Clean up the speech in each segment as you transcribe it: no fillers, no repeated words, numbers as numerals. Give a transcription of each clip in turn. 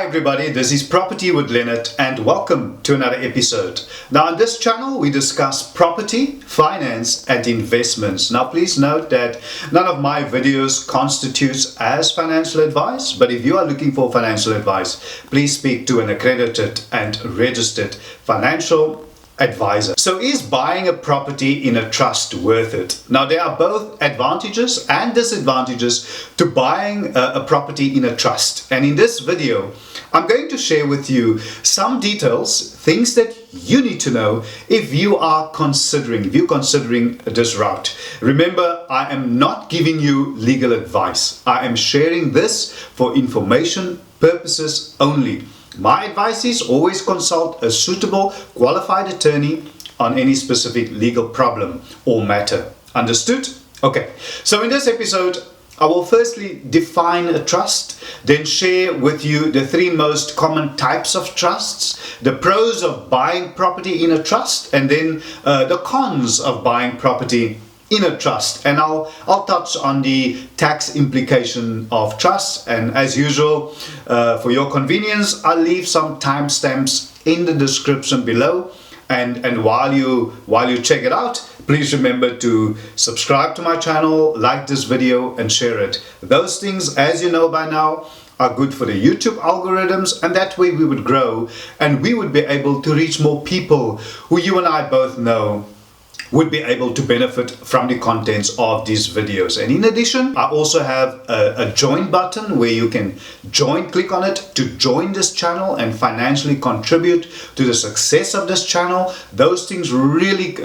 Hi everybody, this is Property with Leonard and welcome to another episode. Now on this channel we discuss property, finance and investments. Now please note that none of my videos constitutes as financial advice, but if you are looking for financial advice, please speak to an accredited and registered financial advisor. So is buying a property in a trust worth it? Now there are both advantages and disadvantages to buying a property in a trust, and in this video I'm going to share with you some details, things that you need to know if you are considering this route. Remember, I am not giving you legal advice. I am sharing this for information purposes only. My advice is always consult a suitable, qualified attorney on any specific legal problem or matter. Understood? Okay, so in this episode, I will firstly define a trust, then share with you the three most common types of trusts, the pros of buying property in a trust, and then the cons of buying property in a trust, and I'll touch on the tax implication of trusts, and as usual, for your convenience, I'll leave some timestamps in the description below, and while you check it out, please remember to subscribe to my channel, like this video and share it. Those things, as you know by now, are good for the YouTube algorithms, and that way we would grow and we would be able to reach more people who you and I both know would be able to benefit from the contents of these videos. And in addition, I also have a join button where you can click on it to join this channel and financially contribute to the success of this channel. Those things really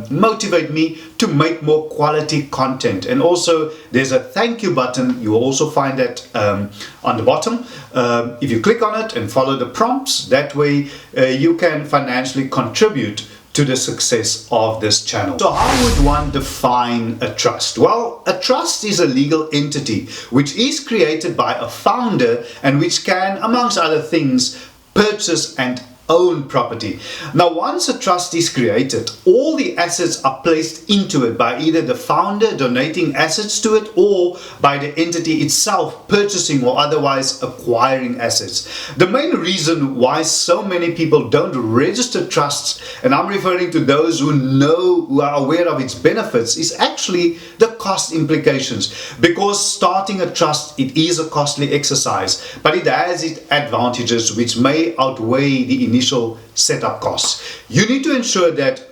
motivate me to make more quality content. And also there's a thank you button. You will also find that on the bottom. If you click on it and follow the prompts, that way you can financially contribute to the success of this channel. So how would one define a trust? Well, a trust is a legal entity which is created by a founder and which can, amongst other things, purchase and own property. Now once a trust is created, all the assets are placed into it by either the founder donating assets to it or by the entity itself purchasing or otherwise acquiring assets. The main reason why so many people don't register trusts, and I'm referring to those who are aware of its benefits, is actually the cost implications. Because starting a trust, it is a costly exercise, but it has its advantages which may outweigh the initial setup costs. You need to ensure that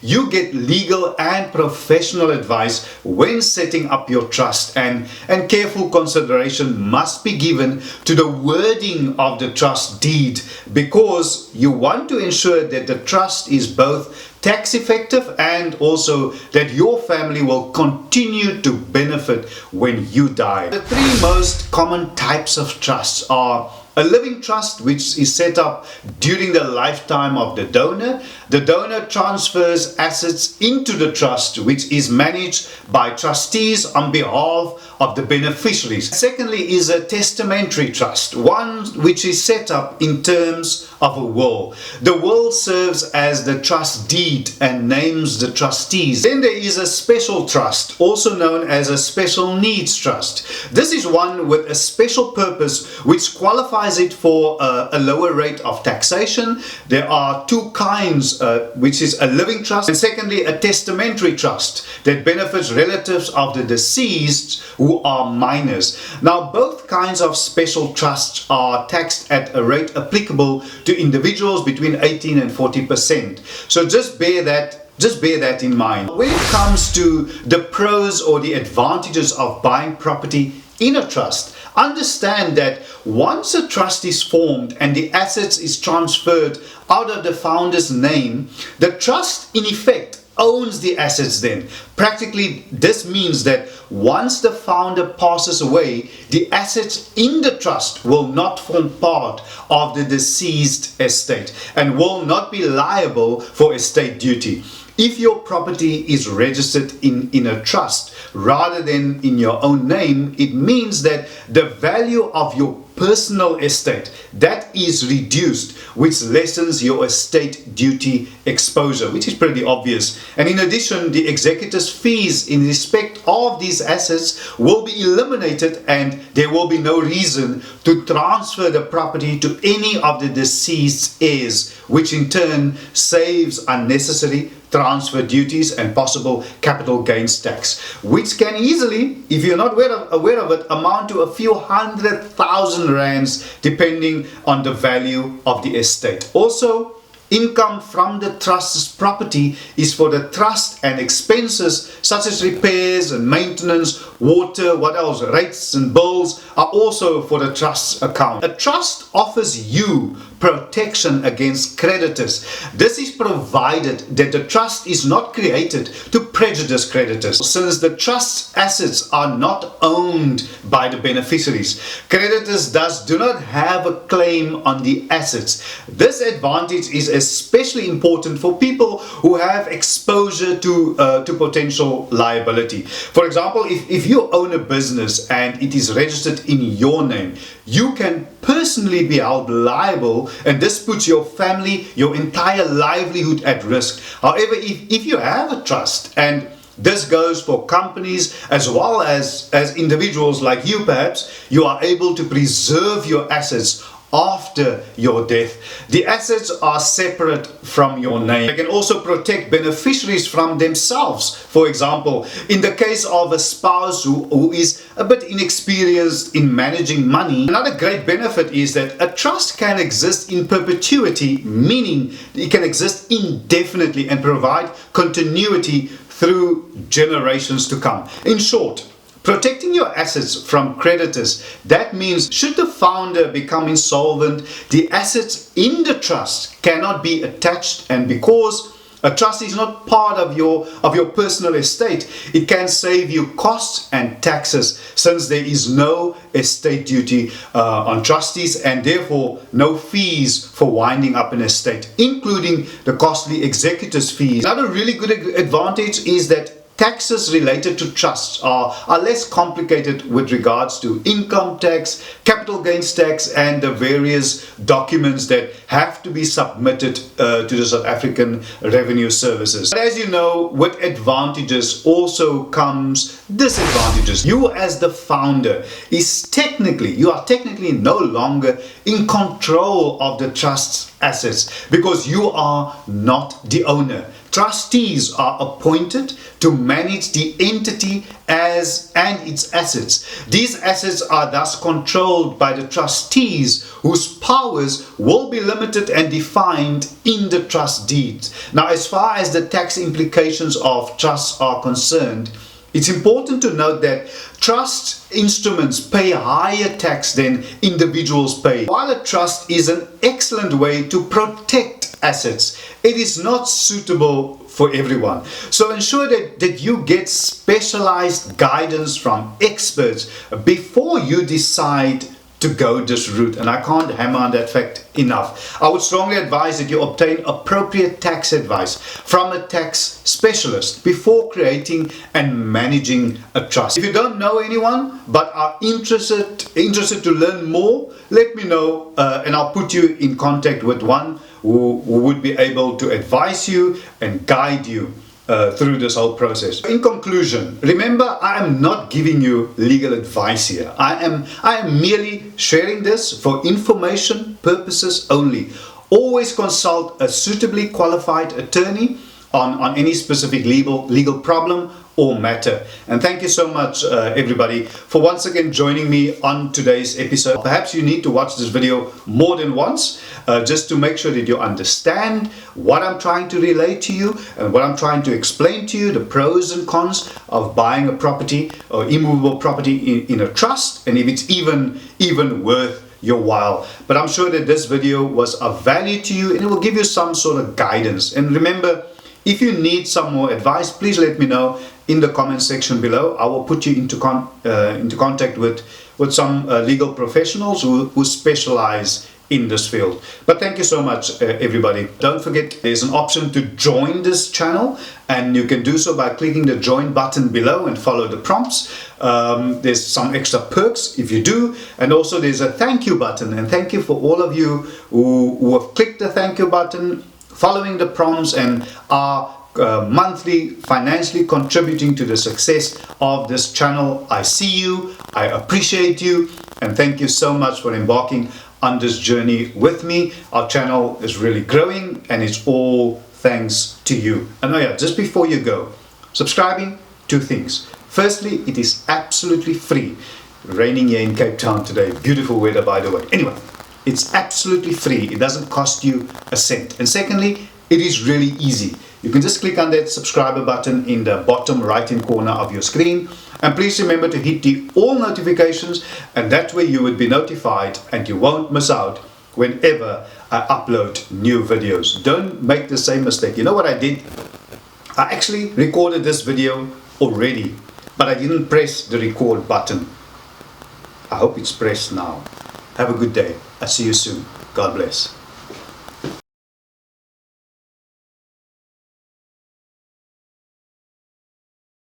you get legal and professional advice when setting up your trust, and careful consideration must be given to the wording of the trust deed, because you want to ensure that the trust is both tax effective and also that your family will continue to benefit when you die. The three most common types of trusts are a living trust, which is set up during the lifetime of the donor. The donor transfers assets into the trust, which is managed by trustees on behalf of the beneficiaries. Secondly is a testamentary trust, one which is set up in terms of a will. The will serves as the trust deed and names the trustees. Then there is a special trust, also known as a special needs trust. This is one with a special purpose which qualifies it for a lower rate of taxation. There are two kinds, which is a living trust and secondly a testamentary trust that benefits relatives of the deceased who are minors. Now both kinds of special trusts are taxed at a rate applicable to individuals between 18 and 40%. So just bear that in mind. When it comes to the pros or the advantages of buying property in a trust, understand that once a trust is formed and the assets is transferred out of the founder's name, the trust in effect owns the assets then. Practically, this means that once the founder passes away, the assets in the trust will not form part of the deceased estate and will not be liable for estate duty. If your property is registered in a trust, rather than in your own name, it means that the value of your personal estate that is reduced, which lessens your estate duty exposure, which is pretty obvious. And in addition, the executor's fees in respect of these assets will be eliminated, and there will be no reason to transfer the property to any of the deceased heirs, which in turn saves unnecessary transfer duties and possible capital gains tax, which can easily, if you're not aware of it, amount to a few $100,000 depending on the value of the estate. Also, income from the trust's property is for the trust, and expenses such as repairs and maintenance, water, what else, rates and bills are also for the trust's account. A trust offers you protection against creditors. This is provided that the trust is not created to prejudice creditors. Since the trust's assets are not owned by the beneficiaries, creditors thus do not have a claim on the assets. This advantage is especially important for people who have exposure to potential liability. For example, if you own a business and it is registered in your name, you can personally be held liable, and this puts your family, your entire livelihood at risk. However, if you have a trust, and this goes for companies as well as individuals like you perhaps, you are able to preserve your assets after your death. The assets are separate from your name. They can also protect beneficiaries from themselves. For example, in the case of a spouse who is a bit inexperienced in managing money, another great benefit is that a trust can exist in perpetuity, meaning it can exist indefinitely and provide continuity through generations to come. In short, protecting your assets from creditors, that means should the founder become insolvent, the assets in the trust cannot be attached, and because a trust is not part of your personal estate, it can save you costs and taxes, since there is no estate duty on trustees, and therefore no fees for winding up an estate, including the costly executor's fees. Another really good advantage is that taxes related to trusts are less complicated with regards to income tax, capital gains tax, and the various documents that have to be submitted to the South African Revenue Services. But as you know, with advantages also comes disadvantages. You as the founder you are technically no longer in control of the trust's assets because you are not the owner. Trustees are appointed to manage the entity and its assets. These assets are thus controlled by the trustees, whose powers will be limited and defined in the trust deeds. Now, as far as the tax implications of trusts are concerned, it's important to note that trust instruments pay higher tax than individuals pay. While a trust is an excellent way to protect assets, it is not suitable for everyone. So ensure that you get specialized guidance from experts before you decide to go this route, and I can't hammer on that fact enough. I would strongly advise that you obtain appropriate tax advice from a tax specialist before creating and managing a trust. If you don't know anyone but are interested to learn more, let me know and I'll put you in contact with one who would be able to advise you and guide you through this whole process. In conclusion, remember, I am not giving you legal advice here. I am merely sharing this for information purposes only. Always consult a suitably qualified attorney on any specific legal problem or matter. And thank you so much everybody for once again joining me on today's episode. Perhaps you need to watch this video more than once just to make sure that you understand what I'm trying to relate to you and what I'm trying to explain to you, the pros and cons of buying a property or immovable property in a trust, and if it's even worth your while. But I'm sure that this video was of value to you and it will give you some sort of guidance. And remember, if you need some more advice, please let me know in the comment section below. I will put you into contact with some legal professionals who specialize in this field. But thank you so much, everybody. Don't forget, there's an option to join this channel, and you can do so by clicking the join button below and follow the prompts. There's some extra perks if you do, and also there's a thank you button, and thank you for all of you who have clicked the thank you button, following the prompts, and are monthly financially contributing to the success of this channel. I see you, I appreciate you, and thank you so much for embarking on this journey with me. Our channel is really growing, and it's all thanks to you. And oh yeah, just before you go, subscribing, two things. Firstly, it is absolutely free. Raining here in Cape Town today, beautiful weather by the way. Anyway, it's absolutely free. It doesn't cost you a cent. And secondly, it is really easy. You can just click on that subscriber button in the bottom right hand corner of your screen, and please remember to hit the all notifications, and that way you would be notified and you won't miss out whenever I upload new videos. Don't make the same mistake. You know what I did? I actually recorded this video already, but I didn't press the record button. I hope it's pressed now. Have a good day. I'll see you soon. God bless.